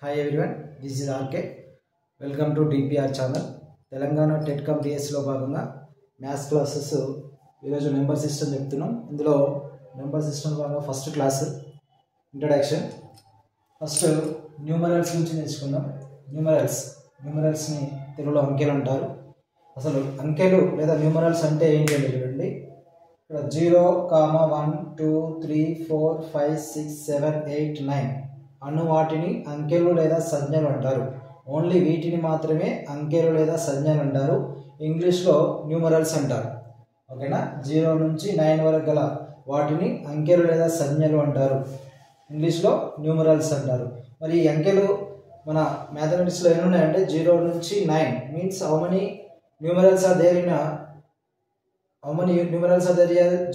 Hi everyone, this is RK. Welcome to DPR channel. Telangana టెట్కమ్ డిఎస్లో భాగంగా maths classes ఈరోజు number system చెప్తున్నాం. ఇందులో number system భాగంగా first class introduction. First numerals గురించి నేర్చుకుందాం. న్యూమరల్స్ని తెలుగులో అంకెలు అంటారు. అసలు అంకెలు లేదా న్యూమరల్స్ అంటే ఏంటి అంటే చూడండి, ఇక్కడ 0, 1, 2, 3, 4, 5, 6, 7, 8, 9 అను వాటిని అంకెలు లేదా సంజ్ఞలు అంటారు. ఓన్లీ వీటిని మాత్రమే అంకెలు లేదా సంజ్ఞలు అంటారు. ఇంగ్లీష్లో న్యూమరల్స్ అంటారు. ఓకేనా, 0 నుంచి 9 వరకు గల వాటిని అంకెలు లేదా సంజ్ఞలు అంటారు. ఇంగ్లీష్లో న్యూమరల్స్ అంటారు. మరి ఈ అంకెలు మన మ్యాథమెటిక్స్లో ఎన్ని ఉన్నాయంటే 0 నుంచి 9 means how many numerals are there in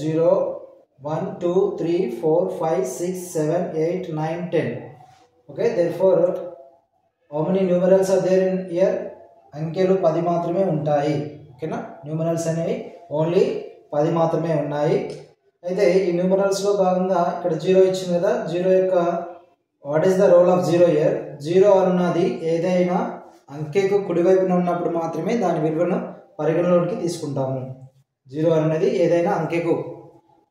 0, 1, 2, 3, 4, 5, 6, 7, 8, 9, 10. Okay, therefore how many numerals are there in here? అంకెలు 10 మాత్రమే ఉంటాయి. ఓకేనా, న్యూమరల్స్ అనేవి ఓన్లీ 10 మాత్రమే ఉన్నాయి. అయితే ఈ న్యూమరల్స్లో భాగంగా ఇక్కడ 0 ఇచ్చింది కదా, 0 యొక్క what is the role of 0 here? 0 అన్నది ఏదైనా అంకెకు కుడివైపున ఉన్నప్పుడు మాత్రమే దాని విలువను పరిగణలోకి తీసుకుంటాము. 0 అనేది ఏదైనా అంకెకు,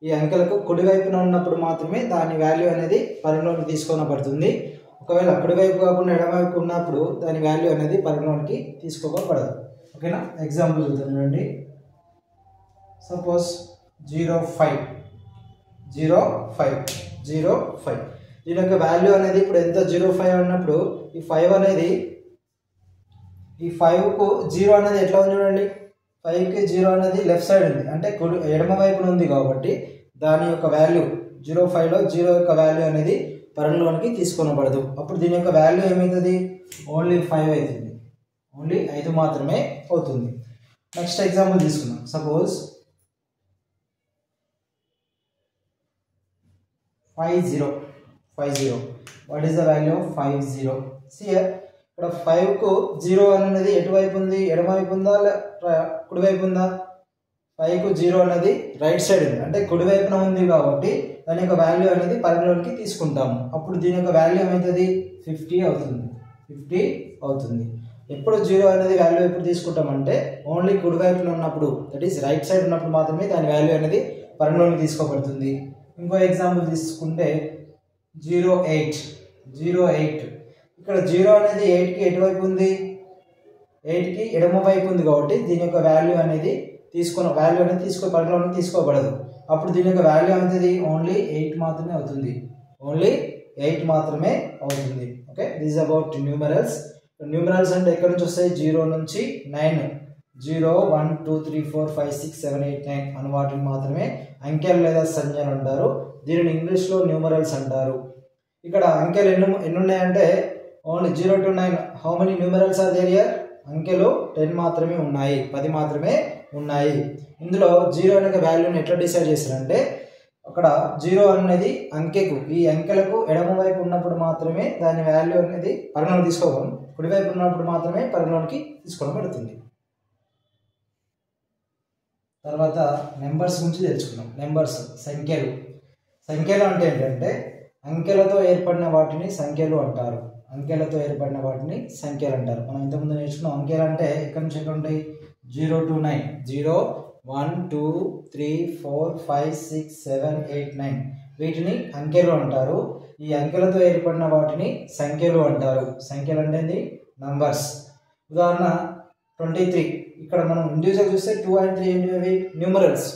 ఈ అంకెలకు కుడివైపున ఉన్నప్పుడు మాత్రమే దాని వాల్యూ అనేది పరిగణలోకి తీసుకోబడుతుంది. ఒకవేళ కుడివైపు కాకుండా ఎడమవైపు ఉన్నప్పుడు దాని వాల్యూ అనేది పరిగణలోకి తీసుకోబడదు. ఓకేనా, ఎగ్జాంపుల్ చూద్దామండి. సపోజ్ 05 దీని యొక్క వాల్యూ అనేది ఇప్పుడు ఎంత? 05 అన్నప్పుడు ఈ 5 అనేది, ఈ 5కు 0 అనేది ఎట్లా ఉంది చూడండి, 5కి 0 అనేది లెఫ్ట్ సైడ్ ఉంది, అంటే ఎడమ వైపున ఉంది కాబట్టి దాని యొక్క వాల్యూ 05లో 0 యొక్క వాల్యూ అనేది పరిగణలోనికి తీసుకోబడదు. అప్పుడు దీని యొక్క వాల్యూ ఏమవుతుంది? ఓన్లీ 5 అవుతుంది. ఓన్లీ 5 మాత్రమే అవుతుంది. నెక్స్ట్ ఎగ్జాంపుల్ తీసుకుందాం. Suppose 50. What is the value of 50? సియర్ ఇక్కడ 5కు 0 అనేది ఎటువైపు ఉంది? ఎడమవైపు ఉందా కుడివైపు ఉందా? 5కు 0 అనేది రైట్ సైడ్ ఉంది, అంటే కుడివైపున ఉంది కాబట్టి దాని యొక్క వాల్యూ అనేది పరిగణలోకి తీసుకుంటాము. అప్పుడు దీని యొక్క వాల్యూ ఏమవుతుంది? 50 అవుతుంది. ఎప్పుడు 0 అనేది వాల్యూ ఎప్పుడు తీసుకుంటామంటే ఓన్లీ కుడివైపున ఉన్నప్పుడు, దట్ ఈస్ రైట్ సైడ్ ఉన్నప్పుడు మాత్రమే దాని వాల్యూ అనేది పరిగణలోకి తీసుకోబడుతుంది. ఇంకో ఎగ్జాంపుల్ తీసుకుంటే 08. ఇక్కడ 0 అనేది 8కి ఎటువైపు ఉంది? 8కి ఎడమ వైపు ఉంది కాబట్టి దీని యొక్క వాల్యూ అనేది పరిగణలోకి తీసుకోబడదు. అప్పుడు దీని యొక్క వాల్యూ అవుతుంది ఓన్లీ 8 మాత్రమే అవుతుంది. Okay, this about numerals. Numerals అంటే ఎక్కడి నుంచి వస్తాయి? 0 నుంచి 9, 0, 1, 2, 3, 4, 5, 6, 7, 8, 9 అను వాటిని మాత్రమే అంకెలు లేదా సంజ్ఞలు అంటారు. దీనిని ఇంగ్లీష్లో న్యూమరల్స్ అంటారు. ఇక్కడ అంకెలు ఎన్ని ఉన్నాయంటే only 0 to 9 how many numerals are there here? అంకెలు 10 మాత్రమే ఉన్నాయి, 10 మాత్రమే ఉన్నాయి. ఇందులో 0 అనే వాల్యూని ఎట్లా డిసైడ్ చేస్తారంటే, అక్కడ 0 అనేది అంకెకు, ఈ అంకెలకు ఎడమ వైపు ఉన్నప్పుడు మాత్రమే దాని వాల్యూ అనేది పరిగణలోకి తీసుకోవడం, కుడివైపు ఉన్నప్పుడు మాత్రమే పరిగణలోకి తీసుకోవడం పడుతుంది. తర్వాత నెంబర్స్ గురించి తెలుసుకుందాం. నెంబర్స్, సంఖ్యలు అంటే ఏంటంటే అంకెలతో ఏర్పడిన వాటిని సంఖ్యలు అంటారు. మనం ఇంతకుముందు నేర్చుకున్నాం. అంకెలు అంటే ఎక్కడి నుంచి ఎక్కడ ఉంటాయి? 0 to 9, 0, 1, 2, 3, 4, 5, 6, 7, 8, 9 వీటిని అంకెలు అంటారు. ఈ అంకెలతో ఏర్పడిన వాటిని సంఖ్యలు అంటారు. సంఖ్యలు అంటే నంబర్స్. ఉదాహరణ 23. ఇక్కడ మనం ఇండివిజువల్ చూస్తే 2 and 3 ఏంటివి? న్యూమరల్స్.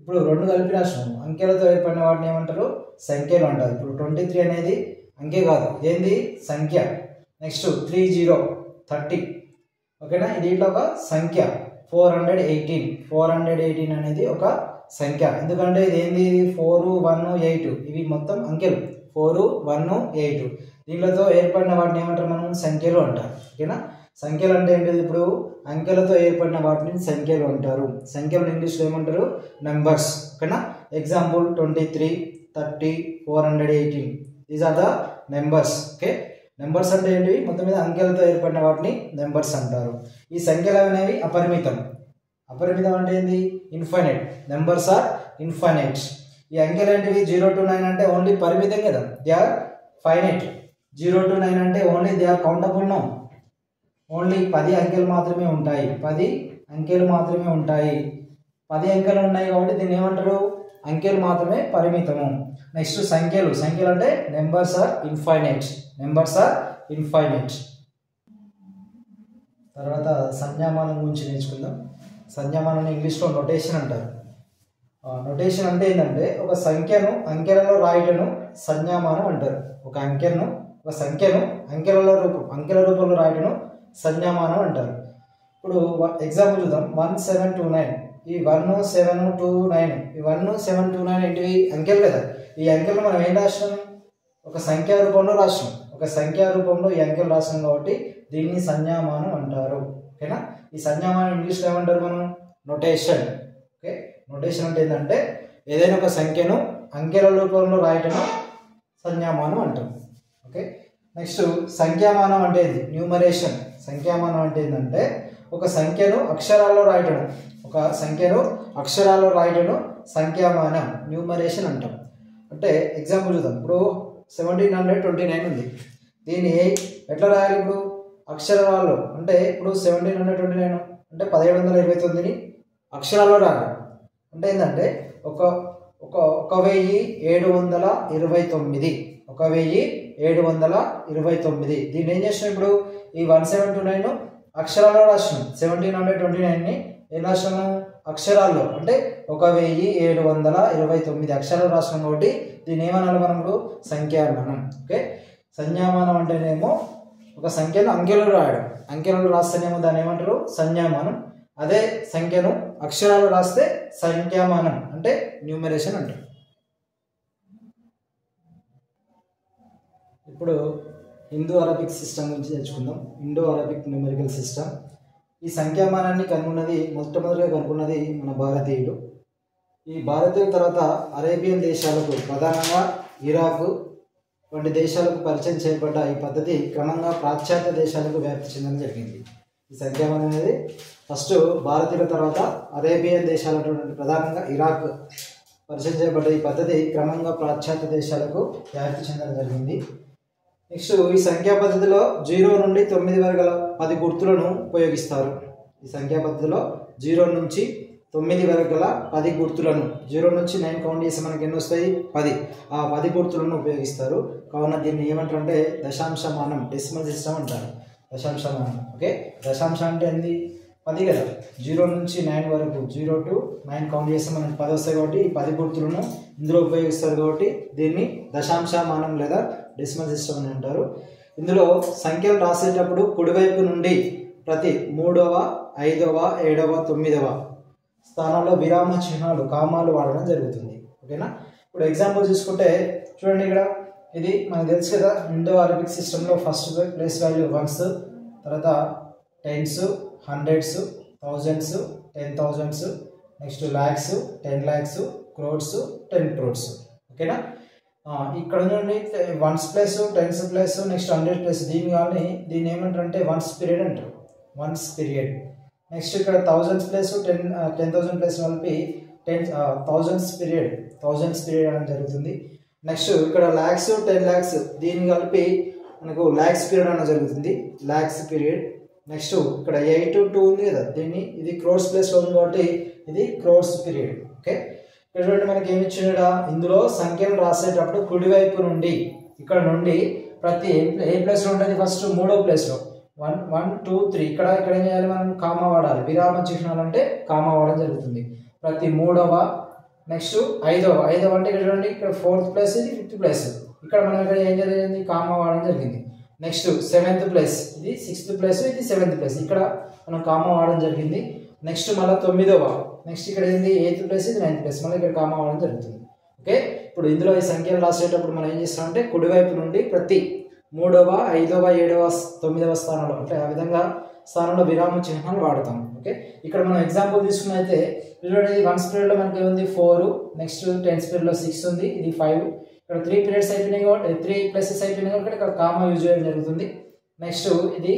ఇప్పుడు 2 కలిపి రాసినాము. అంకెలతో ఏర్పడిన వాటిని ఏమంటారు? సంఖ్యలు అంటారు. ఇప్పుడు 23 అనేది అంకె కాదు, ఏంది? సంఖ్య. నెక్స్ట్ 30. ఓకేనా, ఇది ఒక సంఖ్య. 418 అనేది ఒక సంఖ్య. ఎందుకంటే ఇది ఏంది? 4, 1, 8 ఇవి మొత్తం అంకెలు. 4, 1, 8 దీనితో ఏర్పడిన వాటిని ఏమంటారు? మనం సంఖ్యలు అంటారు. ఓకేనా, సంఖ్యలు అంటే ఏంటిది? ఇప్పుడు అంకెలతో ఏర్పడిన వాటిని సంఖ్యలు అంటారు. సంఖ్యలు ఇంగ్లీష్లో ఏమంటారు? నెంబర్స్. ఓకేనా, example 23, 30, 418 these are the numbers. Okay, numbers అంటే ఏంటి? మొత్తం మీద అంకెలతో ఏర్పడిన వాటిని నెంబర్స్ అంటారు. ఈ సంఖ్యలు అనేవి అపరిమితం అంటే ఏంది? ఇన్ఫైనైట్. Numbers are infinite. ఈ అంకెలు ఏంటివి? 0 to 9 అంటే ఓన్లీ పరిమితం కదా, దే ఆర్ ఫైనైట్. 0 to 9 అంటే only they are countable no, only 10 అంకెలు మాత్రమే ఉంటాయి, 10 అంకెలు మాత్రమే ఉంటాయి. 10 అంకెలు ఉన్నాయి కాబట్టి దీన్ని ఏమంటారు, అంకెలు మాత్రమే పరిమితము. నెక్స్ట్ సంఖ్యలు, సంఖ్యలు అంటే numbers are infinite, numbers are infinite. తర్వాత సంజ్ఞామానం గురించి నేర్చుకుందాం. సంజ్ఞామానం ఇంగ్లీష్లో నొటేషన్ అంటారు. నొటేషన్ అంటే ఏంటంటే ఒక సంఖ్యను అంకెలలో రాయటను సంజ్ఞామానం అంటారు. ఒక సంఖ్యను అంకెల రూపంలో రాయటను సంజ్ఞామానం అంటారు. ఇప్పుడు ఎగ్జాంపుల్ చూద్దాం. 1729, ఈ 1729, ఈ 1729 ఏంటివి, అంకెలు కదా. ఈ అంకెలు మనం ఏం రాసినాం, ఒక సంఖ్యా రూపంలో రాసినాం. ఒక సంఖ్యా రూపంలో ఈ అంకెలు రాసినాం కాబట్టి దీన్ని సంజ్ఞామానం అంటారు. ఓకేనా. ఈ సంజ్ఞామానం ఇంగ్లీష్లో ఏమంటారు మనం, నొటేషన్. ఓకే, నొటేషన్ అంటే ఏంటంటే ఏదైనా ఒక సంఖ్యను అంకెల రూపంలో రాయటం సంజ్ఞామానం అంటాం. ఓకే. నెక్స్ట్ సంఖ్యామానం అంటే ఏంది, న్యూమరేషన్. సంఖ్యామానం అంటే ఏంటంటే ఒక సంఖ్యను అక్షరాల్లో రాయటం, ఒక సంఖ్యను అక్షరాల్లో రాయటం సంఖ్యామానం, న్యూమరేషన్ అంటాం. అంటే ఎగ్జాంపుల్ చూద్దాం. ఇప్పుడు 1729 ఉంది, దీన్ని ఎట్లా రాయాలి, ఇప్పుడు అక్షరాల్లో అంటే ఇప్పుడు 1729 అంటే 1729ని అక్షరాల్లో రాయాలి. అంటే ఏంటంటే 1729, 1729. దీన్ని ఏం చేసినాం, ఇప్పుడు ఈ 1729 అక్షరాల్లో రాసినాం, 1729ని ఏం రాసినాము, అక్షరాల్లో అంటే 1729 అక్షరాలు రాసినాం కాబట్టి దీన్ని ఏమనాలి మనం, ఇప్పుడు సంఖ్యామానం. ఓకే. సంజ్ఞామానం అంటేనేమో ఒక సంఖ్యను అంకెలు రాయడం, అంకెలు రాస్తేనేమో దాన్ని ఏమంటారు, సంజ్ఞామానం. అదే సంఖ్యను అక్షరాలు రాస్తే సంఖ్యామానం అంటే న్యూమరేషన్ అంటారు. ఇప్పుడు హిందూ అరబిక్ సిస్టమ్ గురించి నేర్చుకుందాం. Indo Arabic numerical system. ఈ సంఖ్యామానాన్ని మొట్టమొదటిగా కనుక్కున్నది మన భారతీయులు. ఈ భారతీయుల తర్వాత అరేబియన్ దేశాలకు, ప్రధానంగా ఇరాక్ వంటి దేశాలకు పరిచయం చేయబడ్డ ఈ పద్ధతి క్రమంగా పాశ్చాత్య దేశాలకు వ్యాప్తి చెందడం జరిగింది. ఈ సంఖ్యామానం అనేది ఫస్ట్ భారతీయుల తర్వాత అరేబియన్ దేశాలకు, ప్రధానంగా ఇరాక్ పరిచయం చేయబడ్డ ఈ పద్ధతి క్రమంగా పాశ్చాత్య దేశాలకు వ్యాప్తి చెందడం జరిగింది. నెక్స్ట్ ఈ సంఖ్యా పద్ధతిలో 0 నుండి 9 వరకు గల 10 గుర్తులను ఉపయోగిస్తారు. ఈ సంఖ్యా పద్ధతిలో 0 నుంచి 9 వరకు గల 10 గుర్తులను, 0 నుంచి 9 కౌంట్ చేసి మనకి ఎన్ని వస్తాయి, 10. ఆ 10 గుర్తులను ఉపయోగిస్తారు. కావున దీన్ని ఏమంటారు అంటే దశాంశమానం, డెసిమల్ సిస్టమ్ అంటారు. దశాంశమానం. ఓకే. దశాంశం అంటే ఏంది, 10 కదా. 0 నుంచి 9 వరకు, 0 to 9 కౌంట్ చేస్తే మనకి 10 వస్తాయి కాబట్టి ఈ 10 గుర్తులను ఇందులో ఉపయోగిస్తారు కాబట్టి దీన్ని దశాంశమానం లేదా డెసిమల్ సిస్టమ్ అని అంటారు. ఇందులో సంఖ్యలు రాసేటప్పుడు కుడివైపు నుండి ప్రతి 3వ, 5వ, 7వ, 9వ స్థానాల్లో విరామ చిహ్నాలు, కామాలు వాడడం జరుగుతుంది. ఓకేనా. ఇప్పుడు ఎగ్జాంపుల్ చూసుకుంటే చూడండి, ఇక్కడ ఇది మనకు తెలుసు కదా, ఇండో అరబిక్ సిస్టంలో ఫస్ట్ ప్లేస్ వాల్యూ 1s, తర్వాత 10s, 100s, 1000s, 10,000s, next lakhs, 10 lakhs, crores, 10 crores. ఓకేనా. ఇక్కడ నుండి 1s plus 10s plus next 100 plus దీన్ని ఏమంటారు అంటే 1s పీరియడ్ అంటారు. 1s period. నెక్స్ట్ ఇక్కడ 1000s ప్లస్ 10,000 ప్లస్ కలిపి 10,000s పీరియడ్ అనేది జరుగుతుంది. నెక్స్ట్ ఇక్కడ lakhs, 10 lakhs దీన్ని కలిపి మనకు lakhs పీరియడ్ అనేది జరుగుతుంది. lakhs period. నెక్స్ట్ ఇక్కడ 8 2 ఉంది కదా, ఇది క్రోర్స్ ప్లేస్లో ఉంది కాబట్టి ఇది క్రోర్స్ పీరియడ్. ఓకే. ఇక్కడ మనకి ఏమి ఇచ్చిండా, ఇందులో సంఖ్యలు రాసేటప్పుడు కుడివైపు నుండి, ఇక్కడ నుండి ప్రతి ఏ ప్లేస్లో ఉంటుంది, ఫస్ట్ 3వ ప్లేస్లో 1 1 2 3 ఇక్కడ ఏం చేయాలి మనం, కామా వాడాలి. విరామ చిహ్నాలు అంటే కామా వాడడం జరుగుతుంది. ప్రతి 3వ, నెక్స్ట్ 5వ అంటే ఇక్కడ చూడండి, ఇక్కడ 4th ప్లేస్, ఇది 5th ప్లేస్, ఇక్కడ మనం ఇక్కడ ఏం జరిగింది, కామా వాడడం జరిగింది. నెక్స్ట్ 7th ప్లేస్, ఇది 6th ప్లేస్, ఇది 7th ప్లేస్, ఇక్కడ మనం కామా వాడడం జరిగింది. నెక్స్ట్ మళ్ళీ 9వ, నెక్స్ట్ ఇక్కడ ఏంది 8th ప్లేస్, ఇది 9th ప్లేస్, మళ్ళీ ఇక్కడ కామా వాడడం జరుగుతుంది. ఓకే. ఇప్పుడు ఇందులో ఈ సంఖ్యలు రాసేటప్పుడు మనం ఏం చేస్తామంటే కుడివైపు నుండి ప్రతి 3వ, 5వ, 7వ, 9వ స్థానంలో అంటే ఆ విధంగా స్థానంలో విరామ చిహ్నాలు వాడతాం. ఓకే. ఇక్కడ మనం ఎగ్జాంపుల్ తీసుకున్నైతే చూడండి, 1s పీరియడ్లో మనకి ఏముంది 4, నెక్స్ట్ 10s పీరియడ్లో 6 ఉంది, ఇది 5. ఇక్కడ 3 పీరియడ్స్ అయిపోయినాయి కాబట్టి 3 ప్లేసెస్ అయిపోయినాయి కాబట్టి ఇక్కడ కామా యూజ్ చేయడం జరుగుతుంది. నెక్స్ట్ ఇది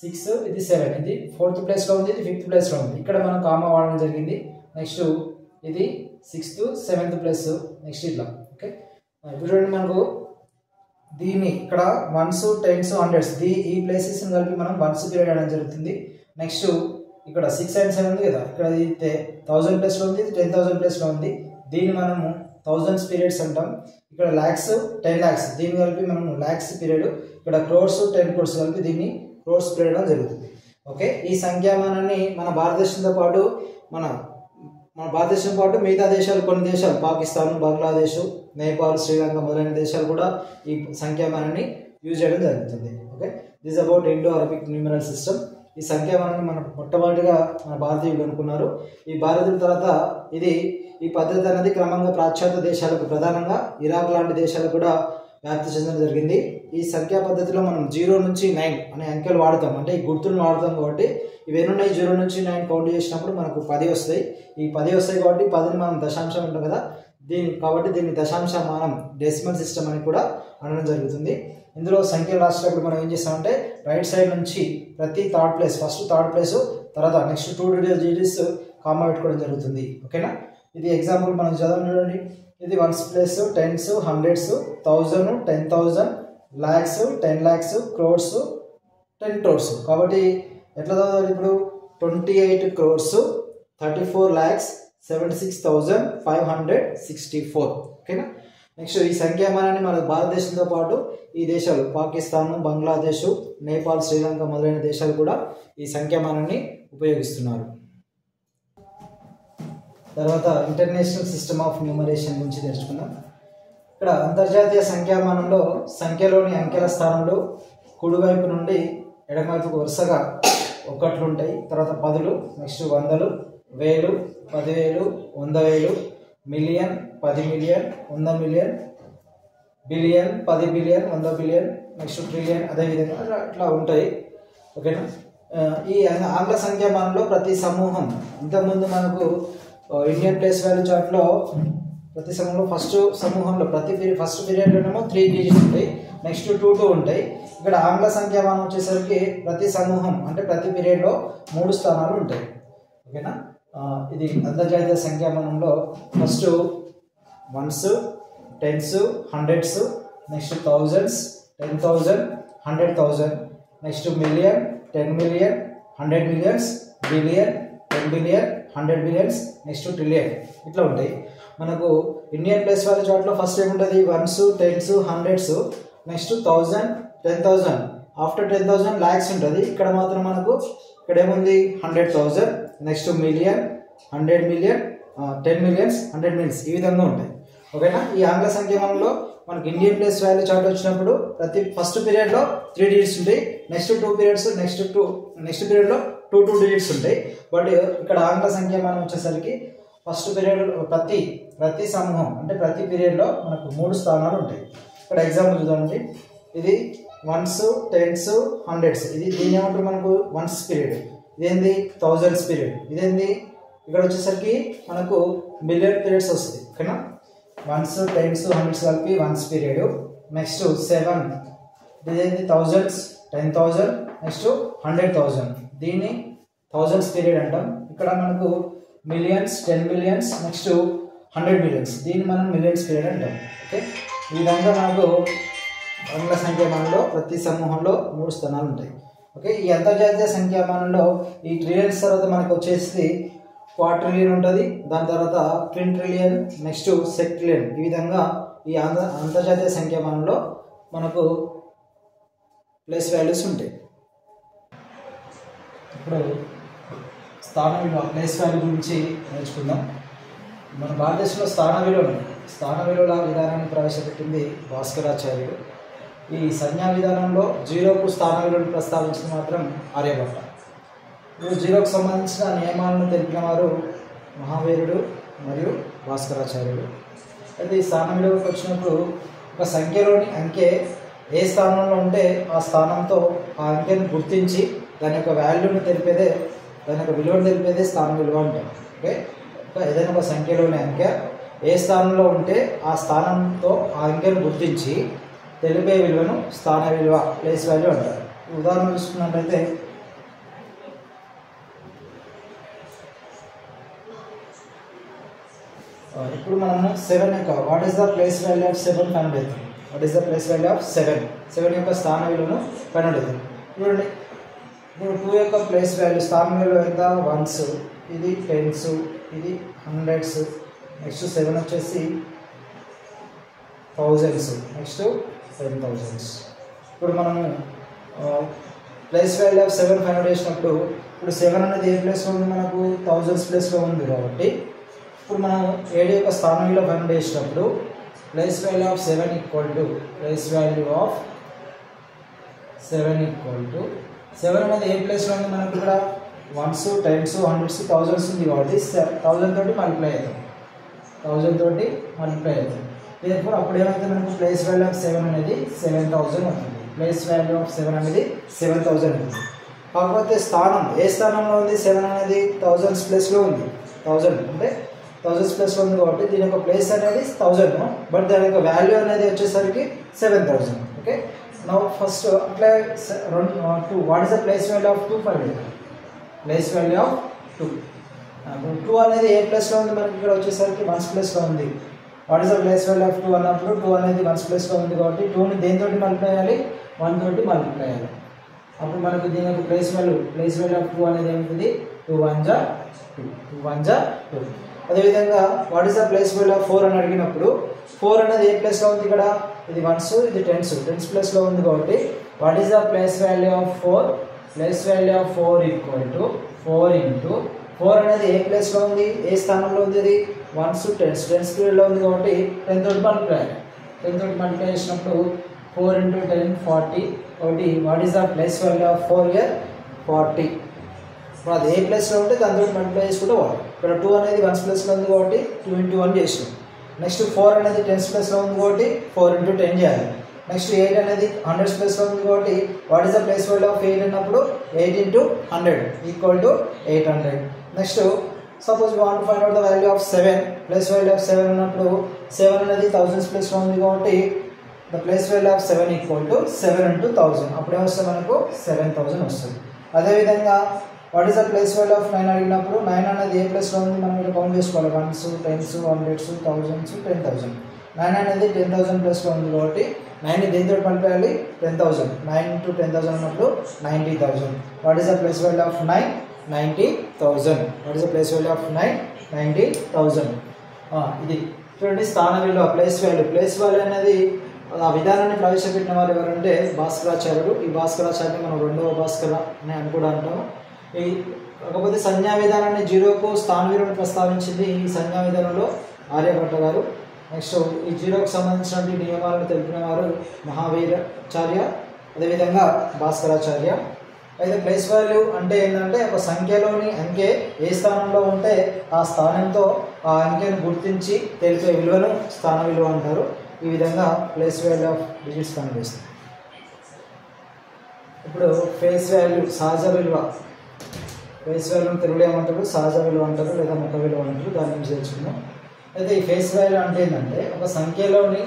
6, ఇది 7, ఇది 4th ప్లేస్లో ఉంది, ఇది 5th ప్లేస్లో ఉంది, ఇక్కడ మనం కామా వాడడం జరిగింది. నెక్స్ట్ ఇది 6th 7th ప్లేస్, నెక్స్ట్ ఇట్లా. ఓకే. ఇప్పుడు చూడండి, మనకు దీన్ని ఇక్కడ వన్స్, టెన్స్, హండ్రెడ్స్ ఈ ప్లేసెస్ కలిపి మనం వన్స్ పీరియడ్ అనడం జరుగుతుంది. నెక్స్ట్ ఇక్కడ 6 and 7 ఉంది కదా, ఇక్కడ అయితే 1000 ప్లేస్లో ఉంది, 10,000 ప్లేస్లో ఉంది. దీన్ని మనము థౌజండ్స్ పీరియడ్స్ అంటాం. ఇక్కడ లాక్స్, 10 lakhs దీన్ని కలిపి మనము లాక్స్ పీరియడ్. ఇక్కడ క్రోర్స్, 10 crores కలిపి దీన్ని క్రోర్స్ పీరియడ్ అని జరుగుతుంది. ఓకే, ఈ సంఖ్యామానాన్ని మన భారతదేశంతో పాటు మిగతా దేశాలు, కొన్ని దేశాలు పాకిస్తాన్, బంగ్లాదేశ్, నేపాల్, శ్రీలంక మొదలైన దేశాలు కూడా ఈ సంఖ్యామానాన్ని యూజ్ చేయడం జరుగుతుంది. Okay, this about Indo Arabic numeral system. ఈ సంఖ్యామానాన్ని మనం మొట్టమొదటిగా మన భారతీయులు అనుకున్నారు. ఈ భారతీయుల తర్వాత ఈ పద్ధతి అనేది క్రమంగా పాశ్చాత్య దేశాలకు, ప్రధానంగా ఇరాక్ లాంటి దేశాలకు కూడా వ్యాప్తి చెందడం జరిగింది. ఈ సంఖ్యా పద్ధతిలో మనం 0 నుంచి 9 అనే అంకెలు వాడతాం, అంటే ఈ గుర్తులను వాడతాం. కాబట్టి ఇవేనున్నాయి 0 నుంచి 9 కౌంట్ చేసినప్పుడు మనకు 10 వస్తాయి. ఈ 10 వస్తాయి కాబట్టి 10ని మనం దశాంశం ఉంటాం కదా, దీన్ని దశాంశమానం, డెసిమల్ సిస్టమ్ అని కూడా అనడం జరుగుతుంది. ఇందులో సంఖ్యలు రాసేటప్పుడు మనం ఏం చేస్తామంటే రైట్ సైడ్ నుంచి ప్రతి ఫస్ట్ థర్డ్ ప్లేస్, తర్వాత నెక్స్ట్ 2 digits కామా పెట్టుకోవడం జరుగుతుంది. ఓకేనా, ఇది ఎగ్జాంపుల్ మనం చదవం చూడండి. ఇది ones place, tens, hundreds, 1000, 10,000, lakhs, 10 lakhs, crores, 10 crores. కాబట్టి ఎట్లా చదవాలి ఇప్పుడు? 28 crores, 34 lakhs, 76,564. ఓకేనా, నెక్స్ట్ ఈ సంఖ్యామానాన్ని మన భారతదేశంతో పాటు ఈ దేశాలు పాకిస్తాన్, బంగ్లాదేశ్, నేపాల్, శ్రీలంక మొదలైన దేశాలు కూడా ఈ సంఖ్యామానాన్ని ఉపయోగిస్తున్నారు. తర్వాత ఇంటర్నేషనల్ సిస్టమ్ ఆఫ్ న్యూమరేషన్ గురించి తెలుసుకుందాం. ఇక్కడ అంతర్జాతీయ సంఖ్యామానంలో సంఖ్యలోని అంకెల స్థానంలో కుడివైపు నుండి ఎడమవైపుకు వరుసగా 1లు ఉంటాయి, తర్వాత 10లు, నెక్స్ట్ 100లు, 1000, 10,000, 100,000, million, 10 million, 100 million, billion, 10 billion, 100 billion, next trillion, అదేవిధంగా ఇట్లా ఉంటాయి. ఓకేనా, ఈ ఆంగ్ల సంఖ్యామానంలో ప్రతి సమూహం, ఇంతకుముందు మనకు ఇండియన్ ప్లేస్ వాల్యూ చార్ట్లో ప్రతి సమూహంలో ఫస్ట్ పీరియడ్లోనేమో 3 digits ఉంటాయి, నెక్స్ట్ 2 ఉంటాయి. ఇక్కడ ఆంగ్ల సంఖ్యామానం వచ్చేసరికి ప్రతి సమూహం అంటే ప్రతి పీరియడ్లో 3 స్థానాలు ఉంటాయి. ఓకేనా, ఇది అంతర్జాతీయ సంఖ్యామానంలో first ones, tens, hundreds, next thousands, 10,000, 100,000, next million, 10 million, 100 millions, billion, 10 billion, 100 billions, next trillion, ఇట్లా ఉంటాయి. మనకు ఇండియన్ ప్లేస్ వాల్యూ చార్ట్లో ఫస్ట్ ఏముంటుంది? Ones, tens, hundreds, next 1000, 10,000, after 10,000 lakhs ఉంటుంది. ఇక్కడ మాత్రం మనకు ఇక్కడ ఏముంది? 100,000, next million, 100 million, 10 millions, 100 millions, ఈ విధంగా ఉంటాయి. ఓకేనా, ఈ ఆంగ్ల సంఖ్యామానంలో మనకి ఇండియన్ ప్లేస్ వాల్యూ చార్ట్ వచ్చినప్పుడు ప్రతి ఫస్ట్ పీరియడ్లో 3 digits ఉంటాయి, నెక్స్ట్ 2 periods, నెక్స్ట్ పీరియడ్లో 2 digits ఉంటాయి. బట్ ఇక్కడ ఆంగ్ల సంఖ్యామానం వచ్చేసరికి ఫస్ట్ పీరియడ్ ప్రతి సమూహం అంటే ప్రతి పీరియడ్లో మనకు 3 స్థానాలు ఉంటాయి. ఇక్కడ ఎగ్జాంపుల్ చూద్దామండి. ఇది వన్స్, టెన్స్, హండ్రెడ్స్, దీని ఏమంటారు మనకు? Ones period. ఇదేంది? Thousands period. ఇదేంది? ఇక్కడ వచ్చేసరికి మనకు మిలియన్ పీరియడ్స్ వస్తుంది. ఓకేనా, వన్స్, టెన్స్, హండ్రెడ్స్ కలిపి వన్స్ పీరియడ్. నెక్స్ట్ 7, ఇదేంటి? థౌజండ్స్, 10,000, నెక్స్ట్ 100,000, దీన్ని థౌజండ్స్ పీరియడ్ అంటాం. ఇక్కడ మనకు మిలియన్స్, 10 మిలియన్స్, నెక్స్ట్ 100 మిలియన్స్, దీన్ని మనం మిలియన్స్ పీరియడ్ అంటాం. ఓకే, ఈ విధంగా మనకు ఆంగ్ల సంఖ్యామానంలో ప్రతి సమూహంలో 3 స్థానాలు ఉంటాయి. ఓకే, ఈ అంతర్జాతీయ సంఖ్యామానంలో ఈ ట్రిలియన్స్ తర్వాత మనకు వచ్చేసి క్వార్ట్రిలియన్ ఉంటుంది, దాని తర్వాత క్వింట్రిలియన్, నెక్స్ట్ సెక్ట్రిలియన్, ఈ విధంగా ఈ అంతర్జాతీయ సంఖ్యామానంలో మనకు ప్లేస్ వాల్యూస్ ఉంటాయి. ఇప్పుడు స్థాన విలువ, ప్లేస్ వాల్యూ గురించి నేర్చుకుందాం. మన భారతదేశంలో స్థాన విలువల విధానాన్ని ప్రవేశపెట్టింది భాస్కరాచార్యుడు. ఈ సంజ్ఞా విధానంలో 0కు స్థాన విలువను ప్రస్తావించింది మాత్రం ఆర్యభట్ట. ఇప్పుడు 0కు సంబంధించిన నియమాలను తెలిపిన వారు మహావీరుడు మరియు భాస్కరాచార్యుడు. అయితే ఈ స్థాన విలువకు వచ్చినప్పుడు ఒక సంఖ్యలోని అంకె ఏ స్థానంలో ఉంటే ఆ స్థానంతో ఆ అంకెను గుర్తించి దాని యొక్క వాల్యూని తెలిపేదే, దాని యొక్క విలువను తెలిపేదే స్థాన విలువ అంటాం. ఓకే, ఏదైనా ఒక సంఖ్యలోని అంకె ఏ స్థానంలో ఉంటే ఆ స్థానంతో ఆ అంకెను గుర్తించి తెలిపే విలువను స్థాన విలువ, ప్లేస్ వాల్యూ అంటారు. ఉదాహరణ చూసుకున్నట్లయితే ఇప్పుడు మనము 7 యొక్క what is the place value of 7 కనుగొంటాం. What is the place value of 7 యొక్క స్థాన విలువను కనుగొందాం. చూడండి, ఇప్పుడు 2 యొక్క ప్లేస్ వాల్యూ స్థాన విలువ ఎంత? వన్స్, ఇది టెన్స్, ఇది హండ్రెడ్స్, నెక్స్ట్ 7 వచ్చేసి థౌజండ్స్, నెక్స్ట్ 10,000. ఇప్పుడు మనము place value of 7 find out చేసినప్పుడు ఇప్పుడు 7 అనేది ఏ ప్లేస్లో ఉంది? మనకు థౌజండ్స్ ప్లేస్లో ఉంది. కాబట్టి ఇప్పుడు మనం 7 యొక్క స్థాన విలువ ఫైండ్ అవుట్ చేసినప్పుడు place value of 7 equal to place value of 7 equal to 7 అనేది ఏ ప్లేస్లో ఉంది? మనకు ఇక్కడ వన్స్, టెన్స్, హండ్రెడ్స్, థౌజండ్స్ ఉంది. కాబట్టి 1000 తోటి మల్టిప్లై అవుతాం, 1000 తోటి మల్టిప్లై అవుతాం. దేనిఫోర్ అప్పుడు ఏమైతే మనకు ప్లేస్ వాల్యూ ఆఫ్ 7 అనేది 7000 అవుతుంది. ప్లేస్ వాల్యూ ఆఫ్ 7 అనేది 7000 అవుతుంది. కాకపోతే స్థానం ఏ స్థానంలో ఉంది? 7 అనేది థౌజండ్స్ ప్లేస్లో ఉంది. 1000 అంటే థౌజండ్స్ ప్లేస్లో ఉంది కాబట్టి దీని యొక్క ప్లేస్ అనేది 1000, బట్ దాని యొక్క వాల్యూ అనేది వచ్చేసరికి 7000. ఓకే, నౌ ఫస్ట్ అట్లా 2 what is the place value of 2 for place value of 2 అనేది ఏ ప్లేస్లో ఉంది? మనకి ఇక్కడ వచ్చేసరికి వన్స్ ప్లేస్లో ఉంది. What is the place value of 2 అన్నప్పుడు 2 అనేది వన్స్ ప్లేస్లో ఉంది కాబట్టి 2ని దేనితోటి మల్టిప్లై చేయాలి? 1 తోటి మల్టిప్లై చేయాలి. అప్పుడు మనకు దీని యొక్క ప్లేస్ వాల్యూ ఆఫ్ 2 అనేది ఏమిటి? 2 1 జా 2. అదేవిధంగా what is the place value of 4 అని అడిగినప్పుడు 4 అనేది ఏ ప్లేస్లో ఉంది? ఇక్కడ ఇది వన్స్, ఇది టెన్స్ ప్లేస్లో ఉంది. కాబట్టి what is the place value of 4? Place value of 4 equal to 4 into 4 అనేది ఏ ప్లేస్లో ఉంది? ఏ స్థానంలో ఉంది? అది వన్స్, టెన్స్ పీరియడ్లో ఉంది. కాబట్టి 10 తోటి మల్టిప్లై 10 తోటి మల్టిప్లై చేసినప్పుడు 4 ఇంటూ 10 40. కాబట్టి what is the place value of 4 year? 40. ఇప్పుడు అది ఏ ప్లేస్లో ఉంటే దాంతో మల్టిప్లై చేసుకుంటే వాడు ఇక్కడ 2 అనేది వన్స్ ప్లేస్లో ఉంది కాబట్టి 2 ఇంటూ 1 చేసినాం. నెక్స్ట్ 4 అనేది టెన్స్ ప్లేస్లో ఉంది కాబట్టి 4 ఇంటూ 10 చేయాలి. నెక్స్ట్ 8 అనేది హండ్రెడ్స్ ప్లేస్లో ఉంది కాబట్టి what is the place value of 8 అన్నప్పుడు 8 into 100 equal to 800. Next suppose we want to find out the value of 7. Place value of 7 అన్నప్పుడు 7 అనేది థౌజండ్స్ ప్లేస్లో ఉంది కాబట్టి the place value of 7 equal to 7 into 1000. అప్పుడే వస్తే మనకు 7000 వస్తుంది. అదేవిధంగా what is the place value of 9 అడిగినప్పుడు 9 అనేది ఏ ప్లేస్లో ఉంది? మనం ఇక్కడ కౌంట్ చేసుకోవాలి. Once, tens, hundreds, thousands, 10,000. 9 అనేది 10,000 ప్లేస్లో ఉంది కాబట్టి 9ని దేనితో పంపేయాలి? 10,000. 9 ఇంటూ 10,000 అన్నప్పుడు 90,000. What is the place value of 9? 90,000. What is the place value of 9? 90,000. ఇది చూడండి స్థాన విలువ ప్లేస్ వాల్యూ అనేది ఆ విధానాన్ని ప్రవేశపెట్టిన వారు ఎవరంటే భాస్కరాచార్యుడు. ఈ భాస్కరాచార్యుని మనం రెండవ భాస్కర అని కూడా అంటాము. ఈ కాకపోతే సంజ్ఞా విధానాన్ని 0కు స్థాన విలువను ప్రస్తావించింది ఈ సంజ్ఞా విధానంలో ఆర్యభట్ట గారు. నెక్స్ట్ ఈ 0కు సంబంధించినటువంటి నియమాలను తెలిపిన వారు మహావీరాచార్య, అదేవిధంగా భాస్కరాచార్య. అయితే ప్లేస్ వాల్యూ అంటే ఏంటంటే ఒక సంఖ్యలోని అంకె ఏ స్థానంలో ఉంటే ఆ స్థానంతో ఆ అంకెను గుర్తించి తెలిపే విలువను స్థాన విలువ అంటారు. ఈ విధంగా ప్లేస్ వాల్యూ ఆఫ్ డిజిట్స్ కనిపిస్తుంది. ఇప్పుడు ఫేస్ వాల్యూ సహజ విలువ. ఫేస్ వాల్యూని తెలుగులో ఏమంటారు? సహజ విలువ అంటారు లేదా ముఖ విలువ అంటారు. దాని నుంచి తెలుసుకుందాం. అయితే ఈ ఫేస్ వాల్యూ అంటే ఏంటంటే ఒక సంఖ్యలోని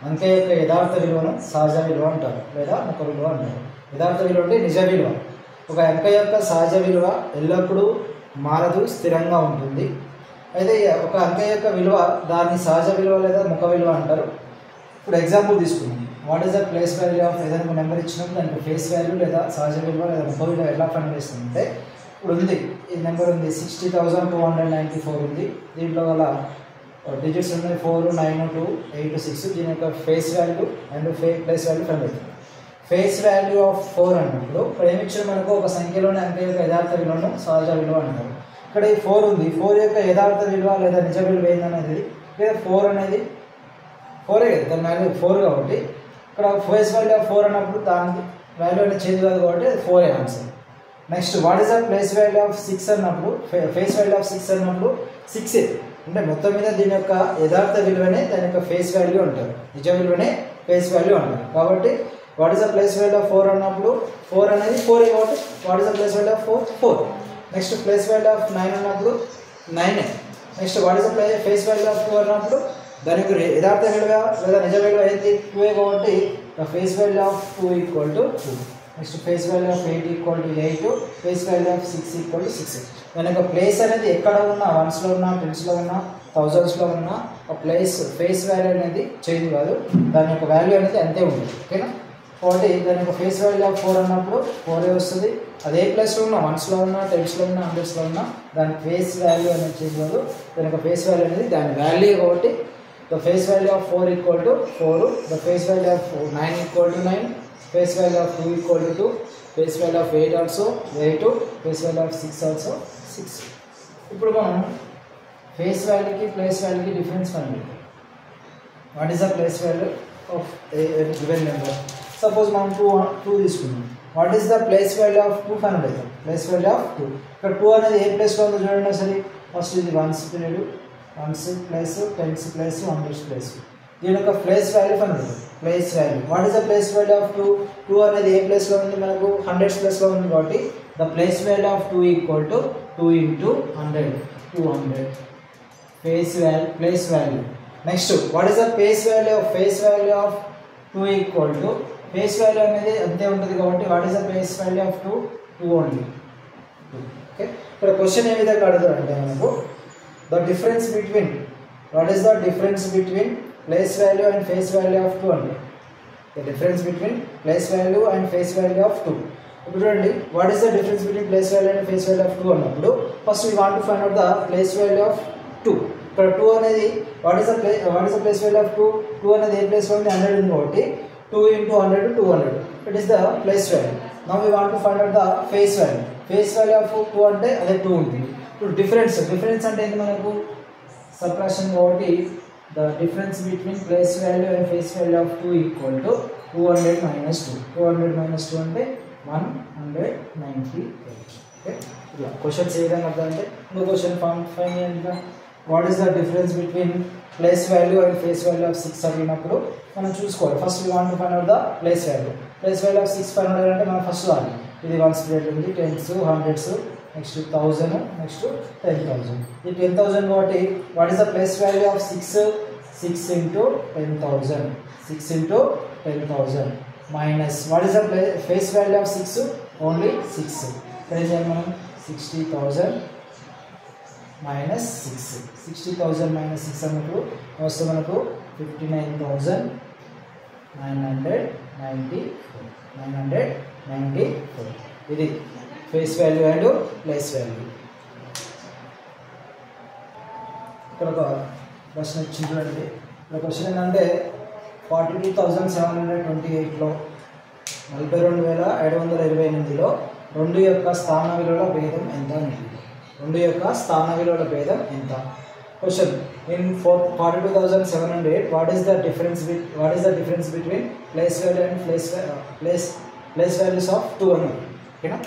అంకె యొక్క యథార్థ విలువను సహజ విలువ అంటారు లేదా ముఖ విలువ అంటారు. యథార్థ విలువ అంటే నిజ విలువ. ఒక అంకె యొక్క సహజ విలువ ఎల్లప్పుడూ మారదు, స్థిరంగా ఉంటుంది. అయితే ఒక అంకె యొక్క విలువ దాన్ని సహజ విలువ లేదా ముఖ విలువ అంటారు. ఇప్పుడు ఎగ్జాంపుల్ తీసుకుందాం. What is the place value of ఏదైనా నెంబర్ ఇచ్చినప్పుడు దానికి ఫేస్ వాల్యూ లేదా సహజ విలువ లేదా ముఖ విలువ ఎలా ఫైండ్ చేస్తుందంటే ఇప్పుడు ఉంది ఈ నెంబర్ ఉంది 60,294 ఉంది. దీంట్లో గల డిజిట్స్ ఉన్నాయి 4, 9, 2, 8, 6. దీని యొక్క face value and place value find అవుతుంది. ఫేస్ వాల్యూ ఆఫ్ 4 అన్నప్పుడు ఇక్కడ ఏమి ఇచ్చారు? మనకు ఒక సంఖ్యలోని అంకె యొక్క యథార్థ విలువను సహజ విలువ అంటారు. ఇక్కడ ఈ 4 ఉంది. 4 యొక్క యథార్థ విలువ లేదా నిజ విలువ ఏందనేది లేదా 4 అనేది 4 కదా, దాని వాల్యూ 4 కాబట్టి ఇక్కడ ఫేస్ వాల్యూ ఆఫ్ 4 అన్నప్పుడు దానికి వాల్యూ అనేది చేంజ్ కాదు కాబట్టి అది 4 answer. Next what is the place value of 6 అన్నప్పుడు ఫేస్ వాల్యూ ఆఫ్ 6 అన్నప్పుడు 6 అంటే మొత్తం మీద దీని యొక్క యథార్థ విలువనే దాని యొక్క ఫేస్ వాల్యూ అంటారు, నిజ విలువనే ఫేస్ వాల్యూ అంటారు. కాబట్టి what is the place value of 4 అన్నప్పుడు 4 అనేది 4 కాబట్టి what is the place value of 4? Next place value of 9 అన్నప్పుడు 9. Next what is the face value of 2 అన్నప్పుడు దాని యొక్క యథార్థ విలువ లేదా నిజ విలువ ఏంటి? 2 కాబట్టి the face value of 2 equal to 2. Next face value of 8 equal to 8. Face value of 6 equal to 6. దాని యొక్క ప్లేస్ అనేది ఎక్కడ ఉన్నా వన్స్లో ఉన్నా టెన్స్లో ఉన్నా థౌజండ్స్లో ఉన్న ప్లేస్ ఫేస్ వాల్యూ అనేది చేంజ్ కాదు, దాని యొక్క వాల్యూ అనేది అంతే ఉంటుంది. ఓకేనా? కాబట్టి దాని యొక్క ఫేస్ వాల్యూ ఆఫ్ 4 అన్నప్పుడు 4 వస్తుంది. అదే ప్లేస్లో ఉన్న వన్స్లో ఉన్న టెన్స్లో ఉన్న హండ్రెడ్స్లో ఉన్న దాని ఫేస్ వాల్యూ అనేది చేంజ్ కాదు, దాని యొక్క ఫేస్ వాల్యూ అనేది దాని వాల్యూ. కాబట్టి the face value of 4 equal to 4, the face value of 9 equal to 9, face value of 2 equal to 2, face value of 8 also 8, face value of 6 also 6. ఇప్పుడు మనం face వాల్యూకి ప్లేస్ వాల్యూకి డిఫరెన్స్ కనుగొంటాం. What is the place value of given number? Suppose మనం 2 తీసుకున్నాం. What is the place value of 2 find అవుతాం. Place value of 2 ఇక్కడ 2 అనేది ఏ ప్లేస్లో ఉందో చూడండి ఒకసారి. ఫస్ట్ ఇది once period, once place, tens place, hundreds place. దీని యొక్క ప్లేస్ వాల్యూ ఫైండ్ అవుతాం. Place value what is the place value of 2? 2 అనేది ఏ ప్లేస్లో ఉంది? మనకు హండ్రెడ్స్ ప్లేస్లో ఉంది. కాబట్టి the place value of 2 equal to 2 into 100, 200 place value. Next what is the face value of 2 equal to face value అనేది అంతే ఉంటుంది. కాబట్టి what is the face value of 2 only 2. Okay, ఇక్కడ క్వశ్చన్ ఏ విధంగా అడుగుతారంటే మనకు the difference between what is the difference between place value and face value of 2 అంటే the difference between place value and face value of 2. ఇప్పుడు చూడండి, what is the difference between place value and face value of 2 అన్నప్పుడు first we want to find out the place value of 2. ఇక్కడ 2 అనేది what is the place value of 2? 2 అనేది ఏ ప్లేస్లో ఉంది? 100 ఉంది. కాబట్టి 2 into 100 200, it is the place value. Now we want to find out the face value. Face value of 2 అంటే అదే 2 ఉంటుంది. ఇప్పుడు డిఫరెన్స్ అంటే ఏంటి మనకు? సబ్ట్రాక్షన్. కాబట్టి the difference between place value and face value of 2 equal to 200 minus 2. 200 minus 2 అంటే 198. Okay, ఇలా క్వశ్చన్స్ ఏ విధంగా అర్థమంటే ఇంకో క్వశ్చన్ ఫైండ్ చేయండి. What is the difference between place value and face value of 6 అడిగినప్పుడు మనం చూసుకోవాలి. First we want to find out the place value of 6 find out అంటే మనం ఫస్ట్ వాడాలి. ఇది వన్స్ పీరియడ్ ఉంది, టెన్స్, హండ్రెడ్స్, నెక్స్ట్ 1000, నెక్స్ట్ 10,000. ఈ 10,000 కాబట్టి what is the place value of 6 into 10,000, 6 into 10,000 minus what is the face value of 6? Only 6. ఇక్కడ ఏం చేయాలి మనం? 60,000 minus 6. 60,000 minus 6 అన్నప్పుడు వస్తే మనకు 59,994. ఇది face value and place value. ఇక్కడ ఒక ప్రశ్న ఇచ్చింది చూడండి. ఇక్కడ క్వశ్చన్ ఏంటంటే 42,728లో 42,728లో 2 యొక్క స్థాన విలువల భేదం ఎంత ఉంది? 2 యొక్క స్థాన విలువల భేదం ఎంత? Question in 42,708 what is the difference between place value and place values of 2 అన్నది. ఓకేనా?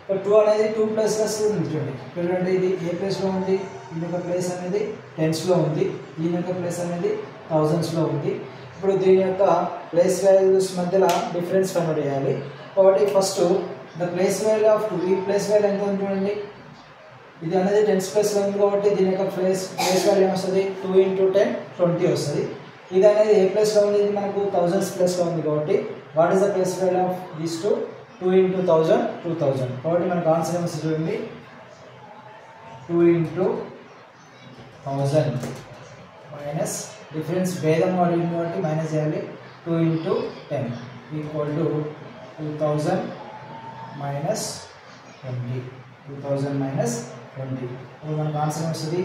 2 అనేది 2 ప్లేసెస్ ఉంది చూడండి. ఇది ఏ ప్లేస్లో ఉంది? దీని యొక్క ప్లేస్ అనేది టెన్స్లో ఉంది, దీని యొక్క ప్లేస్ అనేది థౌజండ్స్లో ఉంది. ఇప్పుడు దీని యొక్క ప్లేస్ వాల్యూస్ మధ్యలో డిఫరెన్స్ కన్వర్ట్ చేయాలి. కాబట్టి first the place value of 2, ఈ ప్లేస్ వాల్యూ ఎంత ఉంది చూడండి. ఇది అనేది టెన్స్ ప్లేస్లో ఉంది కాబట్టి దీని యొక్క ప్లేస్ వాల్యూ వస్తుంది 2 into 10 20 వస్తుంది. ఇది అనేది ఏ ప్లేస్లో ఉంది? ఇది మనకు థౌజండ్స్ ప్లేస్లో ఉంది. కాబట్టి what is the place value of this 2 into 1000 2000. కాబట్టి మనకు ఆన్సర్ ఏమొస్తుంది చూడండి, 2 into 1000 మైనస్ డిఫరెన్స్ భేదం అడిగింది కాబట్టి మైనస్ చేయాలి. 2 into 10 equal to 2000 minus 20. 2000 minus 20. ఇప్పుడు మనకు ఆన్సర్ వస్తుంది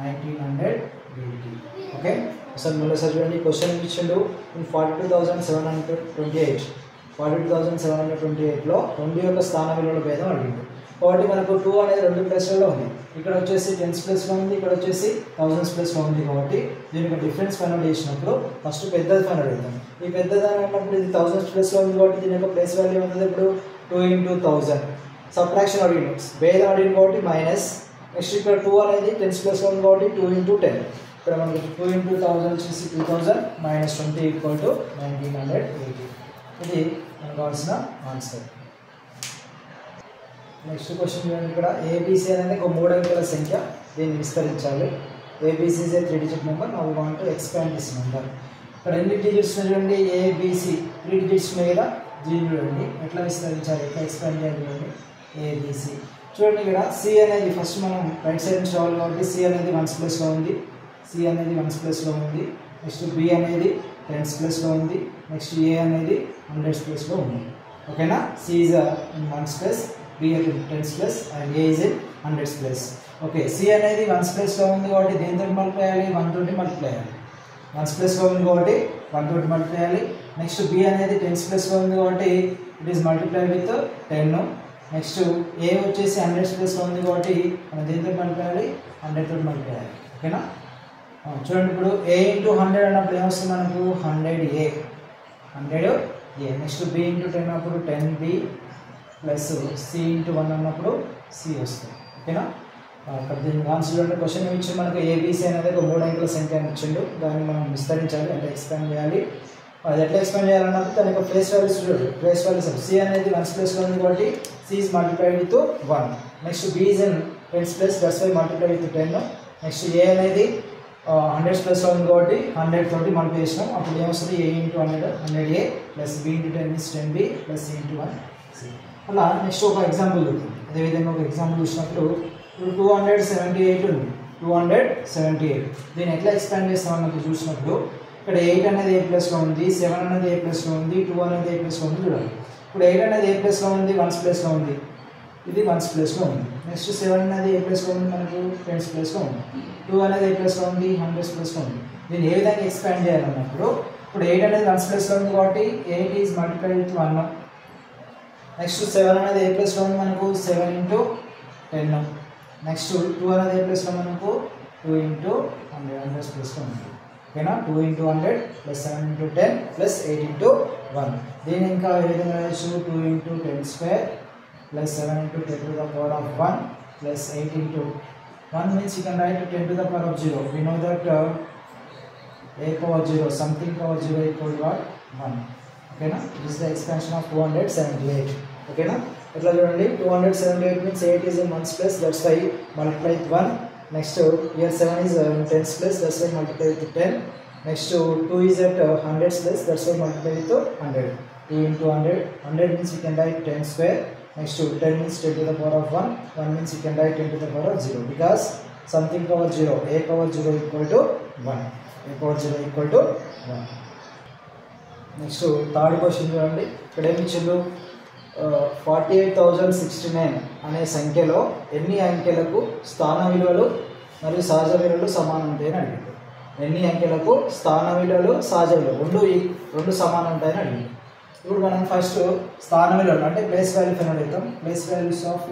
1980. ఓకే, అసలు మళ్ళీ సార్ చూడండి. క్వశ్చన్ ఇచ్చిండు 42,728లో 2 యొక్క స్థాన విలువల భేదం అడిగిండు. కాబట్టి మనకు 2 అనేది 2 ప్లేస్లలో ఉంది. ఇక్కడ వచ్చేసి టెన్స్ ప్లేస్లో ఉంది, ఇక్కడ వచ్చేసి థౌజండ్స్ ప్లేస్లో ఉంది. కాబట్టి దీనికి డిఫరెన్స్ ఫైండ్ అవుట్ చేసినప్పుడు ఫస్ట్ పెద్దది ఫైండ్ అవుట్ అవుతాం. ఈ పెద్దదాని అన్నప్పుడు ఇది థౌజండ్స్ ప్లేస్లో ఉంది కాబట్టి దీని యొక్క ప్లేస్ వాల్యూ ఉంటుంది. ఇప్పుడు 2 into 1000 సబ్ట్రాక్షన్ అడిగిండు, భేదం అడిగింది కాబట్టి మైనస్. నెక్స్ట్ ఇక్కడ 2 అనేది టెన్స్ ప్లేస్లో ఉంది కాబట్టి 2 into 10. ఇక్కడ మనకి 2 into 1000 వచ్చేసి 2000 minus 20 ఈక్వల్ టు 1980. ఇది మనకు కావాల్సిన ఆన్సర్. నెక్స్ట్ క్వశ్చన్ చూడండి. ఇక్కడ ఏబిసి అనేది ఒక 3 అంకెల సంఖ్య, దీన్ని విస్తరించాలి. ABC is a 3 digit number. Now we want to expand this number. ఇక్కడ ఎన్ని డిజిట్స్ చూడండి, ఏబిసి 3 digits మీద దీన్ని చూడండి ఎట్లా విస్తరించాలి, ఎట్లా ఎక్స్పాండ్ చేయాలి చూడండి. ఏబిసి చూడండి. ఇక్కడ సి అనేది ఫస్ట్ మనం రైట్ సైడ్ నుంచి రావాలి కాబట్టి సి అనేది 1s ప్లేస్లో ఉంది. సి అనేది వన్స్ ప్లేస్లో ఉంది. నెక్స్ట్ బి అనేది టెన్స్ ప్లేస్లో ఉంది. నెక్స్ట్ ఏ అనేది హండ్రెడ్స్ ప్లేస్లో ఉంది. ఓకేనా, C is in ones place, B in tens place and A is in hundreds place. Okay, C అనేది వన్స్ ప్లేస్లో ఉంది కాబట్టి దేనితో మల్టిప్లై చేయాలి, 1 తోటి మల్టిప్లై చేయాలి. వన్స్ ప్లేస్లో ఉంది కాబట్టి 1 తోటి మల్టిప్లై చేయాలి. నెక్స్ట్ బి అనేది టెన్స్ ప్లేస్లో ఉంది కాబట్టి it is multiply with 10. Next A వచ్చేసి హండ్రెడ్స్ ప్లేస్లో ఉంది కాబట్టి మనం దేనితో మల్టిప్లై చేయాలి, 100 తోటి మల్టిప్లై చేయాలి. ఓకేనా, చూడండి ఇప్పుడు ఏ ఇంటూ 100 అన్నప్పుడు ఏమొస్తుంది మనకు 100A. నెక్స్ట్ బి ఇంటూ 10 అప్పుడు 10B ప్లస్ సి ఇంటూ 1 అన్నప్పుడు సి వస్తుంది. ఓకేనా, అక్కడ దీనికి ఆన్సర్ చూడండి. క్వశ్చన్ ఏమి ఇచ్చింది మనకు, ఏబిసి అనేది ఒక 3 అంకెల సంఖ్య అని ఇచ్చిండు. దాన్ని మనం విస్తరించాలి అంటే ఎక్స్పాండ్ చేయాలి. అది ఎట్లా ఎక్స్పాండ్ చేయాలన్నప్పుడు దాని యొక్క ప్లేస్ వాల్యూస్ చూడండి. ప్లేస్ వాల్యూస్ సి అనేది వన్స్ ప్లేస్లో ఉంది కాబట్టి C is multiplied with 1. Next B is in tens place, that's why multiplied with 10. Next A అనేది హండ్రెడ్స్ ప్లేస్లో ఉంది కాబట్టి 100 తోటి మల్టిప్లై చేసినాం. అప్పుడు ఏమొస్తుంది, A into 100 100A plus B into 10 is 10B plus C into 1 C. అలా నెక్స్ట్ ఒక ఎగ్జాంపుల్ చూద్దాం. అదేవిధంగా ఒక ఎగ్జాంపుల్ చూసినప్పుడు ఇప్పుడు 278 ఉంది. 278 దీన్ని ఎట్లా ఎక్స్పాండ్ చేస్తామన్నది చూసినప్పుడు ఇక్కడ 8 అనేది ఏ ప్లేస్లో ఉంది, 7 అనేది ఏ ప్లేస్లో ఉంది, 2 అనేది ఏ ప్లేస్లో ఉంది చూడాలి. ఇప్పుడు 8 అనేది ఏ ప్లేస్లో ఉంది, వన్స్ ప్లేస్లో ఉంది, ఇది వన్స్ ప్లేస్లో ఉంది. నెక్స్ట్ 7 అనేది ఏ ప్లేస్లో ఉంది, మనకు టెన్స్ ప్లేస్లో ఉంది. 2 అనేది ఏ ప్లేస్లో ఉంది, హండ్రెడ్స్ ప్లేస్లో ఉంది. దీన్ని ఏ విధంగా ఎక్స్పాండ్ చేయాలన్నప్పుడు ఇప్పుడు 8 అనేది వన్స్ ప్లేస్లో ఉంది కాబట్టి 8 ఈజ్ మల్టిప్లైడ్ విత్ 1. నెక్స్ట్ 7 అనేది ఏ ప్లేస్లో ఉంది మనకు 7 ఇంటూ 10. నెక్స్ట్ 2 అనేది ఏ ప్లేస్లో మనకు 2 ఇంటూ 100 హండ్రెడ్స్ ప్లేస్లో ఉంది. ఓకేనా, 2 into 100 plus 7 into 10 plus 8 into 1. దీన్ని ఇంకా ఏ విధంగా రాయొచ్చు, 2 into 10 square plus 7 into 10 to the power of 1 plus 8 into 1 means you can write 10 to the power of 0. We know that a power 0, something power 0 equal to what? 1. Okay na? This is the expansion of 278. Okay na? Etla chudandi 278 means 8 is in 1's place, that's why multiply with 1. Next here 7 is in 10's place, that's why multiply with 10. Next 2 is at 100's place, that's why multiply with 100. 2 into 100, 100 means we can write 10 square. Next 10 means 10 to the power of 1, 1 means you can write 10 to the power of 0 because something power 0, a power 0 equal to 1, a power 0 equal to 1. Next third question చూడండి. ఇక్కడ ఏమి ఇచ్చిండు, 48,069 అనే సంఖ్యలో ఎన్ని అంకెలకు స్థాన విలువలు మరియు సహజ విలువలు సమానం ఉంటాయని అడిగింది. ఎన్ని అంకెలకు స్థాన విలువలు సహజ విలువలు రెండు సమానం ఉంటాయని అడిగింది. ఇప్పుడు మనం ఫస్ట్ స్థాన విలువలు అంటే ప్లేస్ వాల్యూ ఫైండ్ అవుతాం. ప్లేస్ వాల్యూస్ ఆఫ్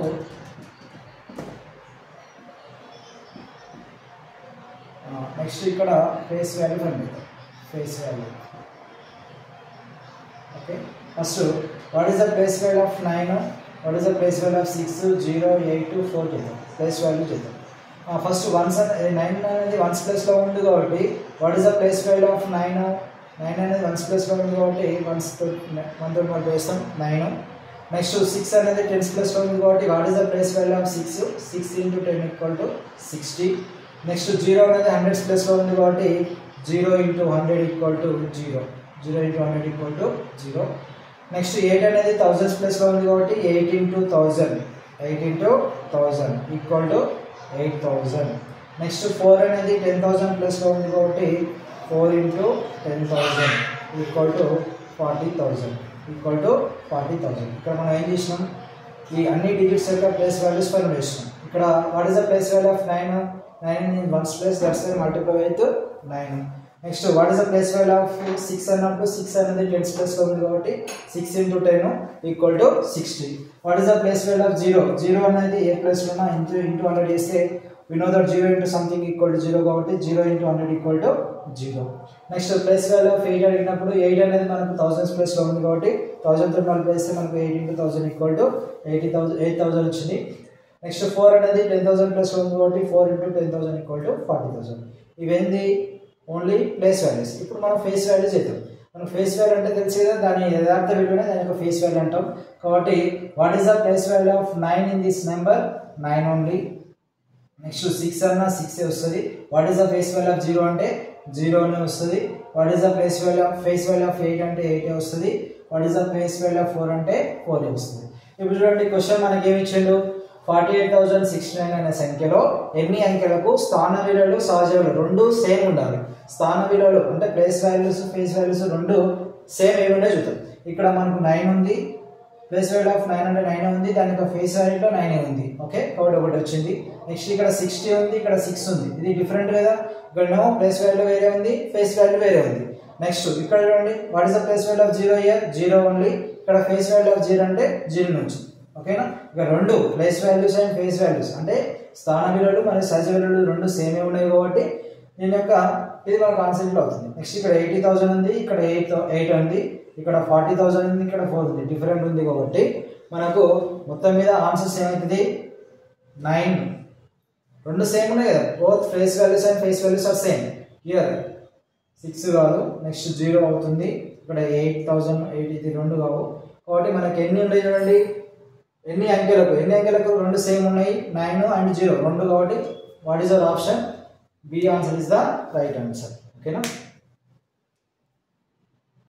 నెక్స్ట్ ఇక్కడ ఫేస్ వాల్యూ ఫైండ్ అవుతాం. Face value okay. First what is the place value of 9, what is the place value of 6, 0, 8, 4 చేద్దాం. ప్లేస్ వాల్యూ చేద్దాం. ఫస్ట్ 9 అనేది వన్స్ ప్లేస్లో ఉంది కాబట్టి what is the place value of 9? 9 అనేది ones ప్లేస్లో ఉంది కాబట్టి 1 తోటి మల్టిప్లై చేస్తాం 9. నెక్స్ట్ 6 అనేది టెన్స్ ప్లేస్లో ఉంది కాబట్టి what is the place value of 6? 6 into 10 equal to 60. Next 0 అనేది హండ్రెడ్స్ ప్లేస్లో ఉంది కాబట్టి 0 into 100 equal to 0. 0 into 100 equal to 0. Next 8 అనేది థౌజండ్స్ ప్లేస్లో ఉంది కాబట్టి 8 ఇంటూ 1000 ఈక్వల్ టు 8000. నెక్స్ట్ 4 అనేది 10,000 ప్లేస్లో ఉంది కాబట్టి 4 ఇంటూ 10,000 ఈక్వల్ టు 40,000. ఇక్కడ మనం ఏం చేసినాం, ఈ అన్ని డిజిట్స్ యొక్క ప్లేస్ వాల్యూస్ ఫైండ్ చేసినాం. ఇక్కడ what is the place value of 9? 9 in ones place, that's why multiply with 9. Next what is the place value of 6 అన్నప్పుడు 6 అనేది టెన్స్ ప్లేస్లో ఉంది కాబట్టి 6 into 10 equal to 60. What is the place value of 0? 0 అనేది ఏ ప్లేస్లో into 100 చేస్తే we know that 0 into something equal to 0 కాబట్టి 0 into 100 equal to 0. Next place value of 8 అడిగినప్పుడు 8 అనేది మనకు థౌజండ్స్ ప్లేస్లో ఉంది కాబట్టి 1000 తో మల్టిప్లై చేస్తే మనకు 8 into 1000 ఈక్వల్ టు 8000 వచ్చింది. నెక్స్ట్ 4 అనేది 10,000 ప్లేస్లో ఉంది కాబట్టి 4 into 10,000 ఈక్వల్ టు 40,000. ఇవేంది ఓన్లీ ప్లేస్ వాల్యూస్. ఇప్పుడు మనం ఫేస్ వాల్యూ చేద్దాం. మనం ఫేస్ వాల్యూ అంటే తెలిసి కదా, దాని యథార్థ విలువనే దాని యొక్క ఫేస్ వాల్యూ అంటాం. కాబట్టి what is the place value of 9 in this number? 9 only. Next 6 అన్నా 6 వస్తుంది. What is the face value of 0 అంటే 0 వస్తుంది. What is the face value of 8 అంటే 8 వస్తుంది. What is the face value of 4 అంటే 4 వస్తుంది. ఇప్పుడు చూడండి క్వశ్చన్ మనకి ఏమి ఇచ్చిండు, 48,069 అనే సంఖ్యలో ఎన్ని అంకెలకు స్థాన విలువలు సహజ విలువలు రెండు సేమ్ ఉండాలి. స్థాన విలువలు అంటే ప్లేస్ వాల్యూస్ ఫేస్ వాల్యూస్ రెండు సేమ్ ఏమి ఉన్నాయో చూద్దాం. ఇక్కడ మనకు 9 ఉంది, ప్లేస్ వాల్యూ ఆఫ్ 9 అంటే 9 ఉంది, దానికి ఫేస్ వాల్యూలో 9 ఉంది. ఓకే, కాబట్టి ఒకటి వచ్చింది. నెక్స్ట్ ఇక్కడ 60 ఉంది, ఇక్కడ 6 ఉంది. ఇది డిఫరెంట్ కదా, ఇక్కడ ప్లేస్ వాల్యూ వేరే ఉంది, ఫేస్ వాల్యూ వేరే ఉంది. నెక్స్ట్ ఇక్కడ చూడండి, what is the place value of 0 here 0 only. ఇక్కడ ఫేస్ వాల్యూ ఆఫ్ 0 అంటే 0 నుంచి. ఓకేనా, ఇక రెండు place values and face values అంటే స్థాన విలువలు మరియు సహజ విలువలు రెండు సేమే ఉన్నాయి కాబట్టి దీని యొక్క ఇది మన కాన్సెప్ట్ అవుతుంది. నెక్స్ట్ ఇక్కడ 80,000 ఉంది, ఇక్కడ 8 ఉంది, ఇక్కడ 40,000 ఉంది, ఇక్కడ 4 ఉంది. డిఫరెంట్ ఉంది కాబట్టి మనకు మొత్తం మీద ఆన్సర్స్ ఏమవుతుంది 9. రెండు సేమ్ ఉన్నాయి కదా, both face values and face values are same. Here 6 కాదు, నెక్స్ట్ 0 అవుతుంది. ఇక్కడ 8,008 ఇది రెండు కావు కాబట్టి మనకి ఎన్ని ఉన్నాయి చూడండి, ఎన్ని అంకెలకు రెండు సేమ్ ఉన్నాయి 9 అండ్ 0 రెండు కాబట్టి what is our option? B answer is the right answer. ఓకేనా.